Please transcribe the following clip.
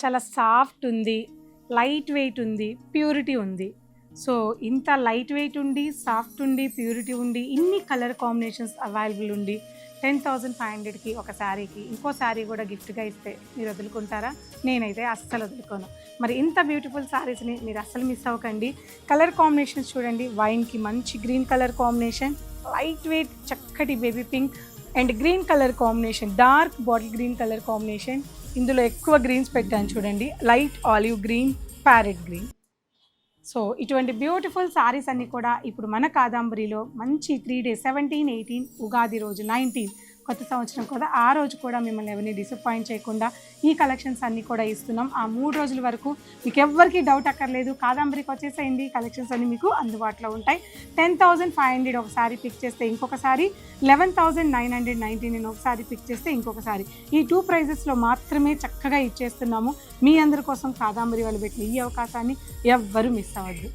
చాలా సాఫ్ట్ ఉంది, light weight ఉంది, ప్యూరిటీ ఉంది. సో ఇంత లైట్ వెయిట్ ఉండి, సాఫ్ట్ ఉండి, ప్యూరిటీ ఉండి, ఇన్ని కలర్ కాంబినేషన్స్ అవైలబుల్ ఉండి 10,500కి ఒక శారీకి ఇంకో శారీ కూడా గిఫ్ట్గా ఇస్తే మీరు వదులుకుంటారా? నేనైతే అస్సలు వదులుకోను. మరి ఇంత బ్యూటిఫుల్ శారీస్ని మీరు అస్సలు మిస్ అవ్వకండి. కలర్ కాంబినేషన్స్ చూడండి, వైన్కి మంచి green colour combination, light weight చక్కటి baby pink and green colour combination, dark bottle green colour combination. ఇందులో ఎక్కువ గ్రీన్స్ పెట్టాను చూడండి, light olive green, parrot green. So ఇటువంటి బ్యూటిఫుల్ శారీస్ అన్నీ కూడా ఇప్పుడు మన కాదంబరిలో మంచి 3 days 17, 18 ఉగాది రోజు 19 కొత్త సంవత్సరం కూడా ఆ రోజు కూడా మిమ్మల్ని ఎవరిని డిసప్పాయింట్ చేయకుండా ఈ కలెక్షన్స్ అన్నీ కూడా ఇస్తున్నాం. ఆ 3 రోజుల వరకు మీకు ఎవ్వరికీ డౌట్ అక్కర్లేదు, కాదంబరికి వచ్చేసేయండి, కలెక్షన్స్ అన్నీ మీకు అందుబాటులో ఉంటాయి. 10,500 ఒకసారి పిక్ చేస్తే ఇంకొకసారి, 11,999 ఒకసారి పిక్ చేస్తే ఇంకొకసారి, ఈ 2 ప్రైజెస్లో మాత్రమే చక్కగా ఇచ్చేస్తున్నాము. మీ అందరి కోసం కాదంబరి వాళ్ళు పెట్టిన ఈ అవకాశాన్ని ఎవ్వరూ మిస్ అవ్వద్దు.